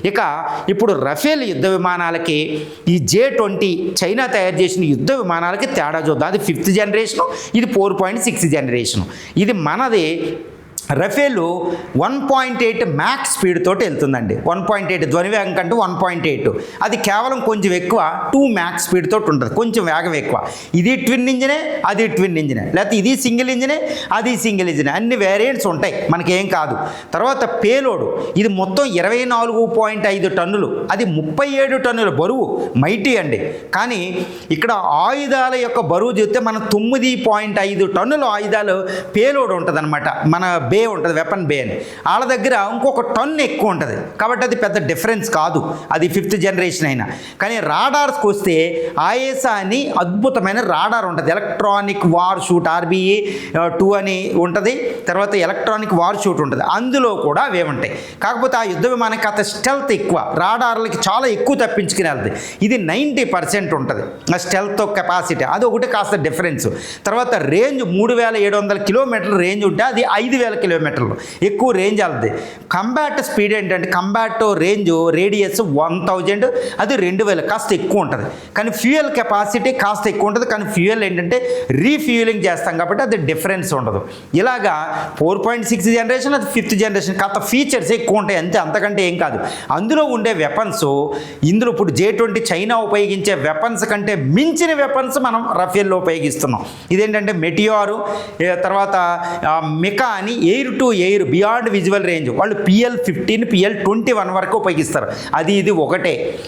ఇక ఇప్పుడు రఫేల్ యుద్ధ విమానాలకి ఈ J-20 చైనా తయారు చేసిన యుద్ధ విమానాలకి తేడా చూద్దాం. అది 5th జనరేషను, ఇది 4.6 జనరేషను. ఇది మనది రఫేల్ 1.8 మ్యాక్స్ స్పీడ్ తోటి వెళ్తుందండి. 1.8 ధ్వని వేగం కంటే 1.8, అది కేవలం కొంచెం ఎక్కువ 2 మ్యాక్స్ స్పీడ్ తోటి ఉంటుంది, కొంచెం వేగం ఎక్కువ. ఇది ట్విన్ ఇంజినే, అది ట్విన్ ఇంజినే, లేకపోతే ఇది సింగిల్ ఇంజినే, అది సింగిల్ ఇంజినే, అన్ని వేరియంట్స్ ఉంటాయి, మనకేం కాదు. తర్వాత పేలోడ్, ఇది మొత్తం 24.5 టన్నులు, అది 37 టన్నుల బరువు, మైటీ అండి. కానీ ఇక్కడ ఆయుధాల యొక్క బరువు చూస్తే మన 9.5 టన్నుల ఆయుధాలు పేలోడ్ ఉంటుంది అనమాట. మన బే ఉంటుంది, వెపన్ బే అని. వాళ్ళ దగ్గర ఇంకొక టన్ను ఎక్కువ ఉంటుంది, కాబట్టి అది పెద్ద డిఫరెన్స్ కాదు, అది 5th జనరేషన్ అయినా. కానీ రాడార్స్కి వస్తే ఆయేసా అని అద్భుతమైన రాడార్ ఉంటుంది, ఎలక్ట్రానిక్ వార్ షూట్, RBE-2 అని ఉంటుంది. తర్వాత ఎలక్ట్రానిక్ వార్ షూట్ ఉంటుంది, అందులో కూడా అవే ఉంటాయి. కాకపోతే ఆ యుద్ధ విమానానికి అంత స్టెల్త్ ఎక్కువ, రాడార్లకి చాలా ఎక్కువ తప్పించుకుని వెళ్తాయి. ఇది 90% ఉంటుంది ఆ స్టెల్త్ కెపాసిటీ, అది ఒకటి కాస్త డిఫరెన్స్. తర్వాత రేంజ్ 3700 కిలోమీటర్ల రేంజ్ ఉంటే అది 5000 కిలోమీటర్లు ఎక్కువ రేంజ్ వెళ్తుంది. కంబాట్ స్పీడ్ ఏంటంటే కంబాట్ రేంజ్ రేడియస్ 1000, అది 2000, కాస్త ఎక్కువ ఉంటుంది. కానీ ఫ్యూయల్ కెపాసిటీ కాస్త ఎక్కువ ఉంటుంది, కానీ ఫ్యూయల్ ఏంటంటే రీఫ్యూయలింగ్ చేస్తాం కాబట్టి అది డిఫరెన్స్ ఉండదు. ఇలాగా 4.6 జనరేషన్, అది 5th జనరేషన్, కాస్త ఫీచర్స్ ఎక్కువ ఉంటాయి అంతే, అంతకంటే ఏం కాదు. అందులో ఉండే వెపన్స్, ఇందులో ఇప్పుడు J-20 చైనా ఉపయోగించే వెపన్స్ కంటే మించిన వెపన్స్ మనం రఫేల్లో ఉపయోగిస్తున్నాం. ఇదేంటంటే మెటియారు, తర్వాత మికా అని air to air beyond visual range, వాళ్ళు PL-15 PL-21 వరకు ఉపయోగిస్తారు, అది ఇది ఒకటే.